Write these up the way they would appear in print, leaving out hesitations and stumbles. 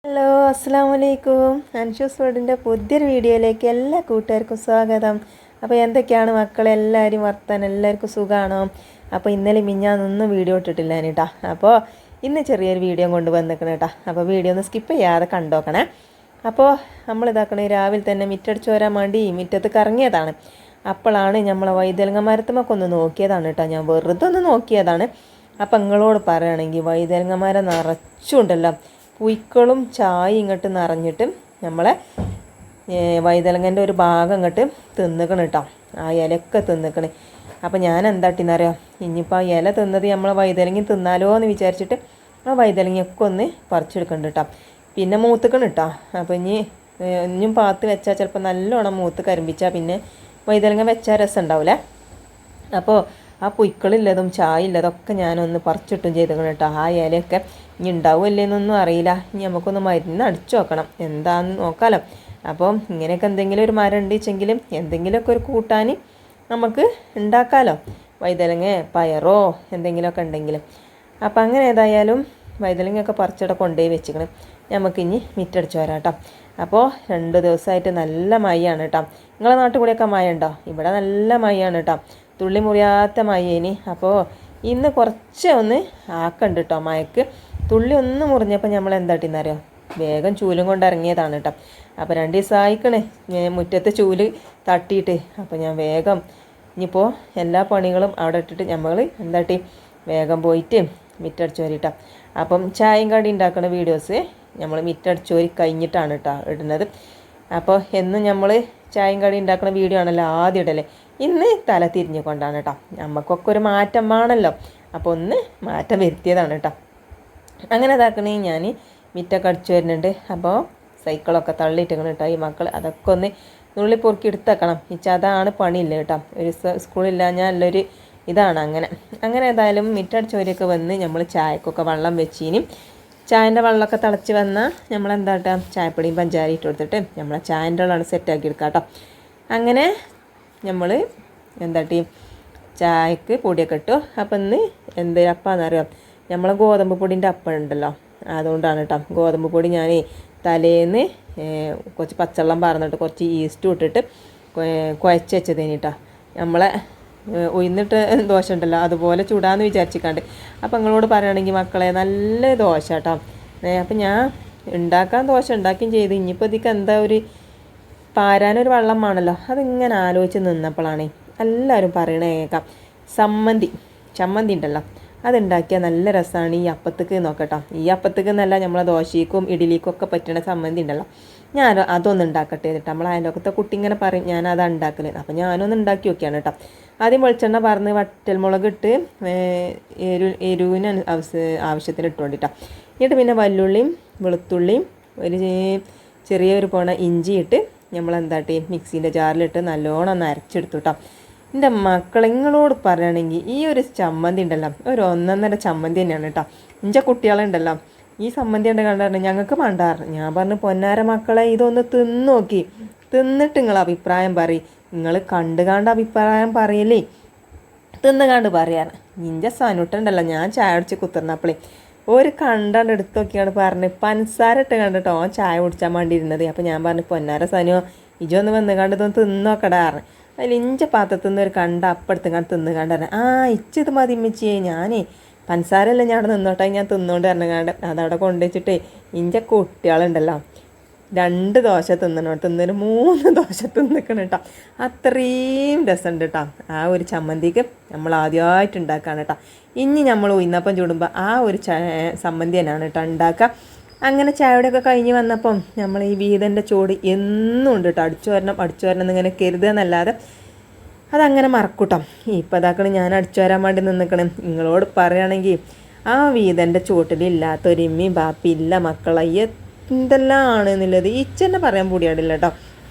Hello അസ്സലാമു അലൈക്കും. അൻഷൂസ് വേർഡിൻ്റെ പുതിയൊരു വീഡിയോയിലേക്ക് എല്ലാ കൂട്ടുകാർക്കും സ്വാഗതം. അപ്പോൾ എന്തൊക്കെയാണ് മക്കളെ, എല്ലാവരും വർത്താനം, എല്ലാവർക്കും സുഖമാണോ? അപ്പോൾ ഇന്നലെ മിഞ്ഞാന്നൊന്നും വീഡിയോ ഇട്ടിട്ടില്ല കേട്ടോ. അപ്പോൾ ഇന്ന് ചെറിയൊരു വീഡിയോ കൊണ്ട് വന്നിക്കണം കേട്ടോ. അപ്പോൾ വീഡിയോ ഒന്ന് സ്കിപ്പ് ചെയ്യാതെ കണ്ടോക്കണേ. അപ്പോൾ നമ്മൾ ഇതാക്കണേ, രാവിലെ തന്നെ മിറ്റടിച്ച് വരാൻ വേണ്ടി മിറ്റത്ത് കറങ്ങിയതാണ്. അപ്പോഴാണ് നമ്മളെ വൈതലങ്ങ മരത്തുമൊക്കെ ഒന്ന് നോക്കിയതാണ് കേട്ടോ. ഞാൻ വെറുതെ ഒന്ന് നോക്കിയതാണ്. അപ്പം നിങ്ങളോട് പറയുകയാണെങ്കിൽ വൈതലങ്ങ മരം നിറച്ചുണ്ടല്ലോ, പുയ്ക്കളും ചായ ഇങ്ങോട്ട് നിറഞ്ഞിട്ട് നമ്മളെ വൈതലങ്ങൻ്റെ ഒരു ഭാഗം ഇങ്ങോട്ട് തിന്നിക്കണം കേട്ടോ. ആ ഇലയൊക്കെ തിന്നിക്കണ്. അപ്പം ഞാൻ എന്താട്ടിന്നറിയാം, ഇനിയിപ്പോൾ ആ ഇല തിന്നത് നമ്മളെ വൈതലങ്ങി തിന്നാലോ എന്ന് വിചാരിച്ചിട്ട് ആ വൈതലങ്ങിയൊക്കെ ഒന്ന് പറിച്ചെടുക്കണ്ട കേട്ടോ. പിന്നെ മൂത്തുക്കണം കേട്ടോ. അപ്പോൾ ഇനിയും പാത്ത് വെച്ചാൽ ചിലപ്പോൾ നല്ലോണം മൂത്ത് കരിമ്പിച്ചാൽ പിന്നെ വൈതലങ്ങ വെച്ചാൽ രസം ഉണ്ടാവില്ലേ. അപ്പോൾ ആ പുയ്ക്കളില്ലതും ചായ ഇല്ലതൊക്കെ ഞാനൊന്ന് പറിച്ചിട്ടും ചെയ്തേക്കണം കേട്ടോ. ആ ഇലയൊക്കെ ഇനി ഉണ്ടാവുമല്ലേന്നൊന്നും അറിയില്ല. ഇനി നമുക്കൊന്ന് മരുന്ന് അടിച്ചു നോക്കണം, എന്താണെന്ന് നോക്കാമല്ലോ. അപ്പോൾ ഇങ്ങനെയൊക്കെ എന്തെങ്കിലും ഒരു മരം ഉണ്ടെച്ചെങ്കിലും എന്തെങ്കിലുമൊക്കെ ഒരു കൂട്ടാൻ നമുക്ക് ഉണ്ടാക്കാമല്ലോ. വൈതലങ്ങ പയറോ എന്തെങ്കിലുമൊക്കെ ഉണ്ടെങ്കിലും. അപ്പോൾ അങ്ങനെ ഏതായാലും വൈതലങ്ങയൊക്കെ പറിച്ചിടെ കൊണ്ടുപോയി വെച്ചിക്കണം. നമുക്കിനി മിറ്റടിച്ച് വരാം കേട്ടോ. അപ്പോൾ 2 ദിവസമായിട്ട് നല്ല മഴയാണ് കേട്ടോ. നിങ്ങളെ നാട്ടിൽ കൂടെയൊക്കെ മഴ ഉണ്ടോ? ഇവിടെ നല്ല മഴയാണ് കേട്ടോ, തുള്ളി മുറിയാത്ത മഴേനി. അപ്പോൾ ഇന്ന് കുറച്ച് ഒന്ന് ആക്കണ്ട് കേട്ടോ മഴക്ക്. തുള്ളി ഒന്ന് മുറിഞ്ഞപ്പോൾ നമ്മൾ എന്താട്ടിന്നറിയോ, വേഗം ചൂലും കൊണ്ട് ഇറങ്ങിയതാണ് കേട്ടോ. അപ്പോൾ 2 ദിവസമായിക്കണേ മുറ്റത്ത് ചൂല് തട്ടിയിട്ട്. അപ്പോൾ ഞാൻ വേഗം ഇനിയിപ്പോൾ എല്ലാ പണികളും അവിടെ ഇട്ടിട്ട് നമ്മൾ എന്താട്ടി വേഗം പോയിട്ട് മിറ്റടിച്ച് വരിട്ടാ. അപ്പം ചായയും കടി ഉണ്ടാക്കുന്ന വീഡിയോസ് നമ്മൾ മിറ്റടിച്ച് വരി കഴിഞ്ഞിട്ടാണ് കേട്ടോ ഇടുന്നത്. അപ്പോൾ എന്നും നമ്മൾ ചായയും കടി ഉണ്ടാക്കുന്ന വീഡിയോ ആണല്ലോ ആദ്യം ഇടല്ലേ. ഇന്ന് തല തിരിഞ്ഞു കൊണ്ടാണ് കേട്ടോ. നമുക്കൊക്കെ ഒരു മാറ്റം വേണമല്ലോ. അപ്പോൾ ഒന്ന് മാറ്റം വരുത്തിയതാണ് കേട്ടോ. അങ്ങനെ ഇതാക്കണേ, ഞാൻ മിറ്റൊക്കെ അടിച്ചു വരുന്നുണ്ട്. അപ്പോൾ സൈക്കിളൊക്കെ തള്ളിയിട്ടാണ് കേട്ടോ ഈ മക്കൾ. അതൊക്കെ ഒന്ന് നുള്ളി പൊറുക്കി എടുത്തേക്കണം. അതാണ് പണിയില്ല കേട്ടോ. ഒരു സ്കൂളില്ലാഞ്ഞാലൊരു ഇതാണ്. അങ്ങനെ ഏതായാലും മിറ്റടിച്ച് വരെയൊക്കെ വന്ന് നമ്മൾ ചായക്കൊക്കെ വെള്ളം വെച്ചിനും ചായൻ്റെ വെള്ളമൊക്കെ തിളച്ച് വന്നാൽ നമ്മളെന്താട്ടാ ചായപ്പൊടിയും പഞ്ചാര ഇട്ട് കൊടുത്തിട്ട് നമ്മളെ ചായൻ്റെ വെള്ളമാണ് സെറ്റാക്കി എടുക്കാം കേട്ടോ. അങ്ങനെ നമ്മൾ എന്താട്ടി ചായക്ക് പൊടിയൊക്കെ ഇട്ടു. അപ്പം ഇന്ന് എന്ത് അപ്പാന്നറിയാം, നമ്മളെ ഗോതമ്പ് പൊടിൻ്റെ അപ്പം ഉണ്ടല്ലോ, അതുകൊണ്ടാണ് കേട്ടോ. ഗോതമ്പ് പൊടി ഞാൻ തലേന്ന് കുറച്ച് പച്ചവെള്ളം പറന്നിട്ട് കുറച്ച് ഈസ്റ്റും ഇട്ടിട്ട് കുഴച്ച് വെച്ചതേനി കേട്ടോ. നമ്മളെ ഉയർന്നിട്ട് ദോശ ഉണ്ടല്ലോ അതുപോലെ ചൂടാന്ന് വിചാരിച്ചിക്കാണ്ട്. അപ്പം നിങ്ങളോട് പറയുകയാണെങ്കിൽ മക്കളെ നല്ല ദോശ കേട്ടോ. അപ്പം ഞാൻ ഉണ്ടാക്കാൻ ദോശ ഉണ്ടാക്കുകയും ചെയ്ത്. ഇനിയിപ്പോൾ ഇതിക്ക് എന്താ ഒരു പാരാനൊരു വെള്ളം വേണമല്ലോ. അതിങ്ങനെ ആലോചിച്ച് നിന്നപ്പോഴാണ് എല്ലാവരും പറയണേ കേൾക്കാം, ചമ്മന്തി ഉണ്ടല്ലോ അതുണ്ടാക്കിയാൽ നല്ല രസമാണ് ഈ അപ്പത്തേക്ക് നോക്കട്ടോ. ഈ അപ്പത്തേക്ക് എന്നല്ല, നമ്മളെ ദോശയ്ക്കും ഇഡ്ഡലിക്കും ഒക്കെ പറ്റുന്ന ചമ്മന്തി ഉണ്ടല്ലോ. ഞാൻ അതൊന്നും ഉണ്ടാക്കട്ടെ എന്നിട്ട് നമ്മൾ അതിൻ്റെ കുട്ടി ഇങ്ങനെ പറയും ഞാനത് ഉണ്ടാക്കല്. അപ്പോൾ ഞാനൊന്ന് ഉണ്ടാക്കി നോക്കിയാണ് കേട്ടോ. ആദ്യം വെളിച്ചെണ്ണ പറന്ന് വറ്റൽമുളക് ഇട്ട് എരിവിന് ആവശ്യത്തിന് ഇട്ടുകൊണ്ടിട്ടാ. എന്നിട്ട് പിന്നെ വല്ലുള്ളിയും വെളുത്തുള്ളിയും ഒരു ചെറിയൊരു പോണ ഇഞ്ചി ഇട്ട് നമ്മളെന്താട്ടി മിക്സീൻ്റെ ജാറിലിട്ട് നല്ലോണം ഒന്ന് അരച്ചെടുത്തു കേട്ടോ. എൻ്റെ മക്കൾ നിങ്ങളോട് പറയുകയാണെങ്കിൽ ഈ ഒരു ചമ്മന്തി ഉണ്ടല്ലോ ഒരു 1.5 ചമ്മന്തി തന്നെയാണ് കേട്ടോ. എൻ്റെ കുട്ടികളുണ്ടല്ലോ ഈ ചമ്മന്തി ഉണ്ട് കണ്ടു ഞങ്ങൾക്ക് മണ്ടാറ്. ഞാൻ പറഞ്ഞു പൊന്നാര മക്കളെ ഇതൊന്ന് തിന്നോക്കി, തിന്നിട്ട് നിങ്ങൾ അഭിപ്രായം പറയും. നിങ്ങൾ കണ്ട് അഭിപ്രായം പറയല്ലേ, തിന്നുകാണ്ട് പറയാറ്. നിൻ്റെ സനുട്ടുണ്ടല്ലോ ഞാൻ ചായ അടിച്ച് കുത്തിർന്നപ്പോളേ ഒരു കണ്ടാണ്ട് എടുത്ത് നോക്കിയാണ് പറഞ്ഞ് പഞ്ചസാര ഇട്ട് കണ്ടിട്ടോ ചായ കുടിച്ചാൽ വേണ്ടി ഇരുന്നത്. അപ്പോൾ ഞാൻ പറഞ്ഞു പൊന്നാര സനു ഇജൊന്ന് വന്ന് കണ്ട് ഇതൊന്ന് തിന്നോക്കടാറ്. അതിൽ ഇഞ്ച പാത്രത്തിൽ നിന്ന് ഒരു കണ്ട അപ്പെടുത്ത് കണ്ട് തിന്ന് കണ്ടറിഞ്ഞ ഇച്ചിത് മതി ഇമ്മച്ചിയെ, ഞാനേ പഞ്ചസാരല്ല ഞാൻ അവിടെ നിന്നോട്ടെ ഞാൻ തിന്നുകൊണ്ട് പറഞ്ഞാണ്ട് അതവിടെ കൊണ്ടുവച്ചിട്ടേ ഇഞ്ച കുട്ടികളുണ്ടല്ലോ 2 ദോശ തിന്നണോട്ട് തിന്നൊരു 3 ദോശ തിന്നിക്കണം കേട്ടോ. അത്രയും രസമുണ്ട് കേട്ടോ. ആ ഒരു ചമ്മന്തിക്ക് നമ്മൾ ആദ്യമായിട്ട് ഉണ്ടാക്കുകയാണ് കേട്ടോ. ഇനി നമ്മൾ ഉയർന്നപ്പം ചൂടുമ്പോൾ ആ ഒരു ചമ്മന്തി തന്നെയാണ് കേട്ടോ ഉണ്ടാക്കുക. അങ്ങനെ ചായയുടെയൊക്കെ കഴിഞ്ഞ് വന്നപ്പം നമ്മൾ ഈ വീതൻ്റെ ചൂട് എന്നും ഉണ്ട് കേട്ടോ. അടിച്ചു വരണം എന്നിങ്ങനെ കരുതുക എന്നല്ലാതെ അതങ്ങനെ മറക്കൂട്ടോ. ഇപ്പോൾ അതാക്കണം ഞാൻ അടിച്ചു വരാൻ വേണ്ടി നിന്നിക്കണം. നിങ്ങളോട് പറയുകയാണെങ്കിൽ ആ വീതൻ്റെ ചൂട്ടിലില്ലാത്തൊരിമ്മയും ബാപ്പി ഇല്ല മക്കളെ. എന്തെല്ലാം ആണെന്നുള്ളത് ഇച്ചെന്നെ പറയാൻ കൂടിയാടില്ല കേട്ടോ.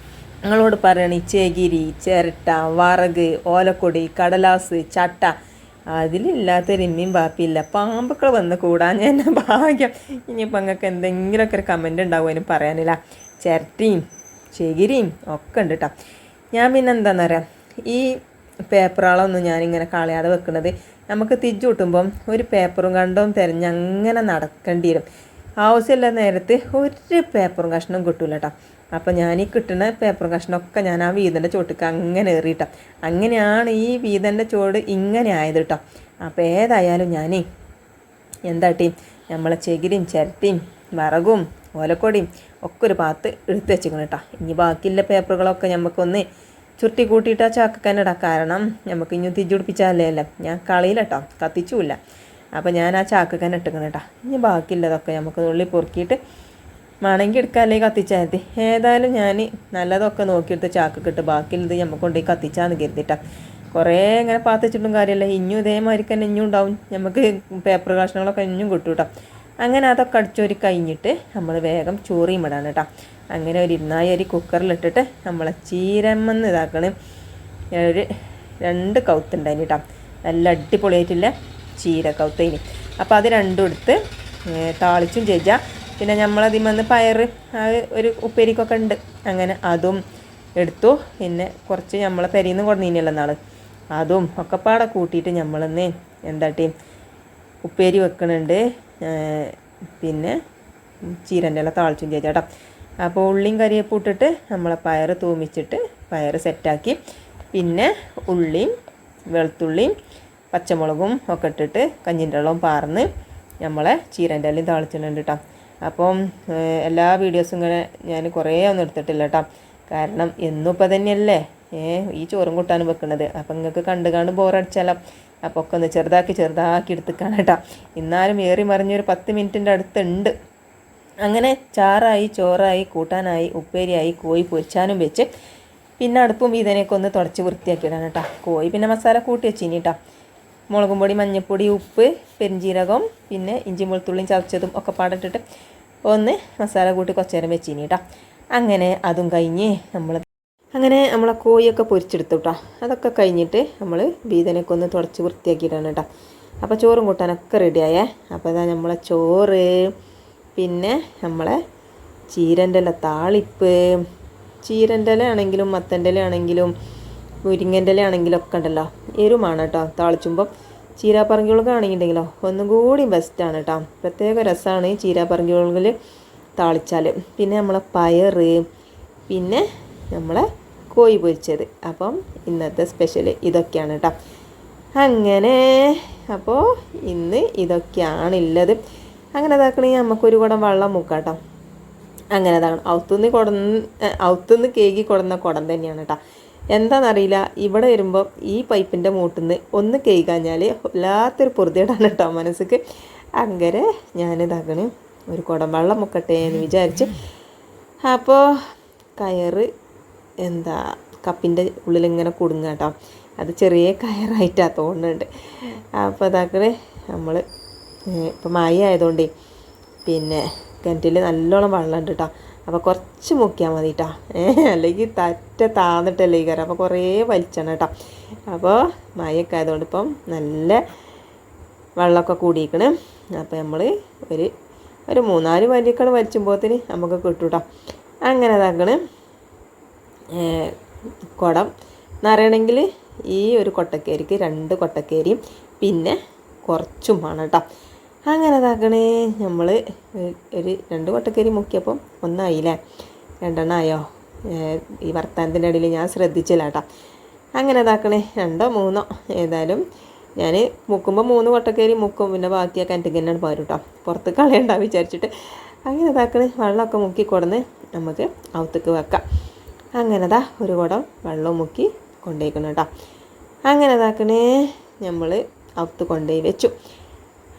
നിങ്ങളോട് പറയണ ഈ ചകിരി, ചിരട്ട, വറക്, ഓലക്കൊടി, കടലാസ്, ചട്ട അതിലില്ലാത്തൊരിമ്മയും ബാപ്പിയില്ല. പാമ്പുക്കൾ വന്ന് കൂടാൻ ഞാൻ ഭാഗ്യം. ഇനിയിപ്പോൾ നിങ്ങൾക്ക് എന്തെങ്കിലുമൊക്കെ ഒരു കമൻ്റ് ഉണ്ടാവുമെന്ന് പറയാനില്ല. ചിരട്ടയും ചകിരിയും ഒക്കെ ഉണ്ട് കേട്ടോ. ഞാൻ പിന്നെ എന്താണെന്നറിയാം, ഈ പേപ്പറുകളൊന്നും ഞാനിങ്ങനെ കളയാതെ വെക്കുന്നത് നമുക്ക് തിരിച്ചു കിട്ടുമ്പം ഒരു പേപ്പറും കണ്ടവും തിരഞ്ഞ് അങ്ങനെ നടക്കേണ്ടി വരും. ആവശ്യമില്ല നേരത്ത് ഒരു പേപ്പറും കഷ്ണം കിട്ടൂല കേട്ടോ. അപ്പോൾ ഞാൻ ഈ കിട്ടുന്ന പേപ്പറും കഷ്ണമൊക്കെ ഞാൻ ആ വീതൻ്റെ ചോട്ടിക്ക് അങ്ങനെ എറിയിട്ടോ. അങ്ങനെയാണ് ഈ വീതൻ്റെ ചോട് ഇങ്ങനെ ആയത് കേട്ടോ. അപ്പോൾ ഏതായാലും ഞാൻ എന്താട്ടി നമ്മളെ ചകിരിയും ചിരട്ടിയും വിറകും ഓലക്കൊടിയും ഒക്കെ ഒരു ഭാഗത്ത് എടുത്ത് വെച്ചിരിക്കണം കേട്ടോ. ഇനി ബാക്കിയുള്ള പേപ്പറുകളൊക്കെ നമുക്കൊന്ന് ചുരുട്ടി കൂട്ടിയിട്ട് ആ ചാക്കക്കാനിടാം. കാരണം നമുക്ക് ഇനി തിരിച്ചു പിടിപ്പിച്ചാലേ അല്ല ഞാൻ കളയില്ല കേട്ടോ, കത്തിച്ചുമില്ല. അപ്പോൾ ഞാൻ ആ ചാക്കക്കാൻ ഇട്ടിക്കണം കേട്ടോ. ഇനി ബാക്കിയുള്ളതൊക്കെ നമുക്ക് ഉള്ളി പൊറുക്കിയിട്ട് വേണമെങ്കിൽ എടുക്കാൻ അല്ലെങ്കിൽ കത്തിച്ചാൽ മതി. ഏതായാലും ഞാൻ നല്ലതൊക്കെ നോക്കിയെടുത്ത് ചാക്കിട്ട് ബാക്കിയുള്ളത് നമുക്ക് കൊണ്ടുപോയി കത്തിച്ചാന്ന് കരുതിയിട്ടാണ്. കുറേ ഇങ്ങനെ പാത്തിച്ചിട്ടും കാര്യമല്ല, ഇനിയും ഇതേമാതിരി തന്നെ ഇനിയും ഉണ്ടാവും, നമുക്ക് പേപ്പർ കഷ്ണങ്ങളൊക്കെ ഇനിയും കിട്ടും കേട്ടോ. അങ്ങനെ അതൊക്കെ അടിച്ചൊരു കഴിഞ്ഞിട്ട് നമ്മൾ വേഗം ചോറിയും ഇടാണ് കേട്ടോ. അങ്ങനെ ഒരു 2 അരി കുക്കറിലിട്ടിട്ട് നമ്മളെ ചീരമെന്ന് ഇതാക്കണം. ഒരു 2 കൗത്തുണ്ടായിന് കേട്ടോ, നല്ല അടിപൊളിയായിട്ടില്ല ചീര കൗത്തയിന്. അപ്പോൾ അത് രണ്ടും എടുത്ത് താളിച്ചും ചെയ്യാം. പിന്നെ നമ്മളതിൽ വന്ന് പയർ ഒരു ഉപ്പേരിക്കൊക്കെ ഉണ്ട്, അങ്ങനെ അതും എടുത്തു. പിന്നെ കുറച്ച് നമ്മളെ പെരയിൽ നിന്ന് കൊടുന്നീനല്ലോ നാൾ, അതും ഒക്കെ പാടെ കൂട്ടിയിട്ട് നമ്മളൊന്ന് എന്താട്ടി ഉപ്പേരി വെക്കണുണ്ട്. പിന്നെ ചീരൻ്റെ എല്ലാം താളിച്ചും ചേച്ചാട്ടോ. അപ്പോൾ ഉള്ളിയും കരിയേപ്പും ഇട്ടിട്ട് നമ്മളെ പയർ തൂമിച്ചിട്ട് പയർ സെറ്റാക്കി, പിന്നെ ഉള്ളിയും വെളുത്തുള്ളിയും പച്ചമുളകും ഒക്കെ ഇട്ടിട്ട് കഞ്ഞിൻ്റെ വെള്ളവും പാർന്ന് നമ്മളെ ചീരൻ്റെ എല്ലാം താളിച്ചിട്ടുണ്ട് കേട്ടോ. അപ്പം എല്ലാ വീഡിയോസും ഇങ്ങനെ ഞാൻ കുറേ ഒന്നും എടുത്തിട്ടില്ല കേട്ടോ. കാരണം എന്നും ഇപ്പം തന്നെയല്ലേ ഈ ചോറും കൂട്ടാനും വെക്കുന്നത്. അപ്പം നിങ്ങൾക്ക് കണ്ട് ബോറടിച്ചാലോ. അപ്പോൾ ഒക്കെ ഒന്ന് ചെറുതാക്കി എടുത്തിക്കാണ് കേട്ടോ. എന്നാലും ഏറി മറിഞ്ഞൊരു 10 മിനിറ്റിൻ്റെ അടുത്തുണ്ട്. അങ്ങനെ ചാറായി, ചോറായി, കൂട്ടാനായി, ഉപ്പേരിയായി, കോഴി പൊരിച്ചാനും വെച്ച് പിന്നെ അടുപ്പും ഇതിനെയൊക്കെ ഒന്ന് തുടച്ച് വൃത്തിയാക്കിയിടാണ് കേട്ടോ. കോഴി പിന്നെ മസാല കൂട്ടി വെച്ചിനി കേട്ടോ. മുളകും പൊടി, മഞ്ഞൾപ്പൊടി, ഉപ്പ്, പെരിഞ്ചീരകം, പിന്നെ ഇഞ്ചി വെളുത്തുള്ളിയും ചതച്ചതും ഒക്കെ പാടിട്ടിട്ട് ഒന്ന് മസാല കൂട്ടി കുറച്ച് നേരം വെച്ചിനി കേട്ടോ. അങ്ങനെ അതും കഴിഞ്ഞ് നമ്മളെ കോഴിയൊക്കെ പൊരിച്ചെടുത്തു കേട്ടോ. അതൊക്കെ കഴിഞ്ഞിട്ട് നമ്മൾ ബീതനൊക്കെ ഒന്ന് തുടച്ച് വൃത്തിയാക്കിയിട്ടാണ് കേട്ടോ. അപ്പോൾ ചോറും കൂട്ടാനൊക്കെ റെഡിയായേ. അപ്പോൾ ഇതാ നമ്മളെ ചോറ്, പിന്നെ നമ്മളെ ചീരൻ്റെ ഇല താളിപ്പ്, ചീരൻ്റെ ഇല ആണെങ്കിലും മത്തൻ്റെ ഇല ആണെങ്കിലും മുരിങ്ങൻ്റെ ഇല ആണെങ്കിലും ഒക്കെ ഉണ്ടല്ലോ എരുമാണ് കേട്ടോ. താളിച്ചുമ്പം ചീരാപ്പറങ്കികളാണെങ്കിലുണ്ടെങ്കിലോ ഒന്നും കൂടി ബെസ്റ്റാണ് കേട്ടോ. പ്രത്യേക രസമാണ് ചീരാപ്പറങ്കികളിൽ താളിച്ചാൽ. പിന്നെ നമ്മളെ പയർ, പിന്നെ നമ്മളെ കോഴി പൊരിച്ചത്. അപ്പം ഇന്നത്തെ സ്പെഷ്യൽ ഇതൊക്കെയാണ് കേട്ടോ. അങ്ങനെ അപ്പോൾ ഇന്ന് ഇതൊക്കെയാണുള്ളത്. അങ്ങനെ ഇതാക്കണമെങ്കിൽ നമുക്കൊരു കുടം വെള്ളം മുക്കാം കേട്ടോ. അങ്ങനെ ഇതാക്കണം. ഔത്തുനിന്ന് കേകി കൊടുന്ന കുടം തന്നെയാണ് കേട്ടോ. എന്താണെന്നറിയില്ല, ഇവിടെ വരുമ്പോൾ ഈ പൈപ്പിൻ്റെ മൂട്ടിൽ നിന്ന് ഒന്ന് കേൾക്കാഞ്ഞാൽ വല്ലാത്തൊരു പൊറുതിയേടാണ് കേട്ടോ മനസ്സിക്ക്. അങ്ങനെ ഞാനിതാക്കണേ ഒരു കുടം വെള്ളം മുക്കട്ടെ എന്ന് വിചാരിച്ച്. അപ്പോൾ കയറ് കപ്പിൻ്റെ ഉള്ളിലിങ്ങനെ കുടുങ്ങുക കേട്ടോ. അത് ചെറിയ കയറായിട്ടാണ് തോന്നുന്നുണ്ട്. അപ്പോൾ അതാക്കണേ നമ്മൾ ഇപ്പോൾ മഴ ആയതുകൊണ്ടേ പിന്നെ കിണറ്റിൽ നല്ലോണം വെള്ളമുണ്ട് കേട്ടോ. അപ്പോൾ കുറച്ച് മുക്കിയാൽ മതി കേട്ടോ, അല്ലെങ്കിൽ താന്നിട്ടല്ലേ ഈ കയറാം. അപ്പോൾ കുറേ വലിച്ചണം കേട്ടോ. അപ്പോൾ മഴയൊക്കെ ആയതുകൊണ്ട് ഇപ്പം നല്ല വെള്ളമൊക്കെ കൂടിയിരിക്കണ്. അപ്പോൾ നമ്മൾ ഒരു 3-4 വലിയൊക്കെ വലിച്ചുമ്പോഴത്തേന് നമുക്ക് കിട്ടും കേട്ടോ. അങ്ങനെ ഇതാക്കണ്. കുടം നിറയണമെങ്കിൽ ഈ ഒരു കൊട്ടക്കേരിക്ക് 2 കൊട്ടക്കേരിയും പിന്നെ കുറച്ചും വേണം കേട്ടോ. അങ്ങനെ ഇതാക്കണേ നമ്മൾ ഒരു 2 കൊട്ടക്കേരി മുക്കിയപ്പം 1 ആയില്ലേ, 2 ആയോ? ഈ വർത്താനത്തിൻ്റെ ഇടയിൽ ഞാൻ ശ്രദ്ധിച്ചില്ല കേട്ടോ. അങ്ങനെ ഇതാക്കണേ 2 or 3 ഏതായാലും ഞാൻ മുക്കുമ്പോൾ 3 കൊട്ടക്കേരി മുക്കും, പിന്നെ ബാക്കിയാ കിണറ്റിൽ തന്നെയാണ് പോരും കേട്ടോ, പുറത്ത് കളയണ്ടാവും വിചാരിച്ചിട്ട്. അങ്ങനെ ഇതാക്കണേ വെള്ളമൊക്കെ മുക്കി കൊടുന്ന് നമുക്ക് ഔത്തേക്ക് വെക്കാം. അങ്ങനെ ഒരു കുടം വെള്ളം മുക്കി കൊണ്ടുപോയിക്കണം കേട്ടോ. അങ്ങനെ ഇതാക്കണേ നമ്മൾ ഔത്ത് കൊണ്ടുപോയി വെച്ചു.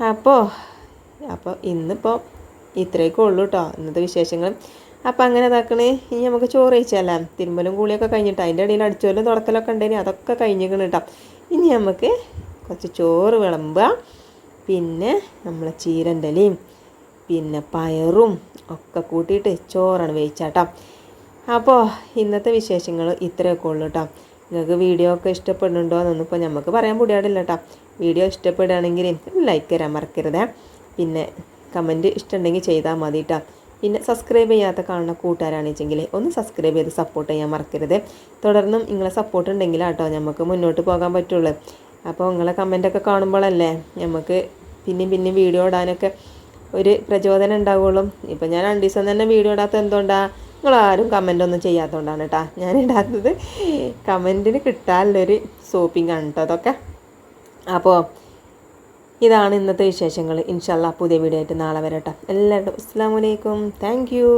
അപ്പോൾ ഇന്നിപ്പോൾ ഇത്രയൊക്കെ ഉള്ളൂ കേട്ടോ ഇന്നത്തെ വിശേഷങ്ങൾ. അപ്പോൾ അങ്ങനെ ഇതാക്കണേ. ഇനി നമുക്ക് ചോറ് കഴിച്ചാലേ, തിരുമ്പലും കൂളിയൊക്കെ കഴിഞ്ഞിട്ട് അതിൻ്റെ ഇടയിൽ അടിച്ചോലും തുടക്കലൊക്കെ ഉണ്ടെങ്കിൽ അതൊക്കെ കഴിഞ്ഞിരിക്കണം കേട്ടോ. ഇനി നമുക്ക് കുറച്ച് ചോറ് വിളമ്പുക, പിന്നെ നമ്മളെ ചീരൻ്റെ ഇലയും പിന്നെ പയറും ഒക്കെ കൂട്ടിയിട്ട് ചോറാണ് വേവിച്ചാട്ടോ. അപ്പോൾ ഇന്നത്തെ വിശേഷങ്ങൾ ഇത്രയൊക്കെ ഉള്ളൂ കേട്ടോ. നിങ്ങൾക്ക് വീഡിയോ ഒക്കെ ഇഷ്ടപ്പെടുന്നുണ്ടോ എന്നൊന്നും ഇപ്പോൾ നമുക്ക് പറയാൻ പൊടിയാടില്ല കേട്ടോ. വീഡിയോ ഇഷ്ടപ്പെടുകയാണെങ്കിൽ ലൈക്ക് തരാൻ മറക്കരുത്. പിന്നെ കമൻറ്റ് ഇഷ്ടമുണ്ടെങ്കിൽ ചെയ്താൽ മതി കേട്ടോ. പിന്നെ സബ്സ്ക്രൈബ് ചെയ്യാത്ത കാണുന്ന കൂട്ടുകാരാണെച്ചെങ്കിൽ ഒന്ന് സബ്സ്ക്രൈബ് ചെയ്ത് സപ്പോർട്ട് ചെയ്യാൻ മറക്കരുത്. തുടർന്നും നിങ്ങളെ സപ്പോർട്ട് ഉണ്ടെങ്കിലാട്ടോ നമുക്ക് മുന്നോട്ട് പോകാൻ പറ്റുള്ളൂ. അപ്പോൾ നിങ്ങളെ കമൻറ്റൊക്കെ കാണുമ്പോഴല്ലേ നമുക്ക് പിന്നെയും വീഡിയോ ഇടാനൊക്കെ ഒരു പ്രചോദനം ഉണ്ടാവുള്ളൂ. ഇപ്പം ഞാൻ 2 ദിവസം തന്നെ വീഡിയോ ഇടാത്തത് എന്തുകൊണ്ടാണ്? നിങ്ങളാരും കമൻ്റ് ഒന്നും ചെയ്യാത്തതുകൊണ്ടാണ് കേട്ടോ ഞാൻ ഇടാത്തത്. കമൻറ്റിന് കിട്ടാനുള്ളൊരു സോപ്പിങ്ങാണ് കേട്ടോ അതൊക്കെ. അപ്പോൾ ഇതാണ് ഇന്നത്തെ വിശേഷങ്ങൾ. ഇൻഷാ അല്ലാഹ് പുതിയ വീഡിയോ ആയിട്ട് നാളെ വരട്ടെ. എല്ലാവരും അസ്സലാമു അലൈക്കും. Thank you.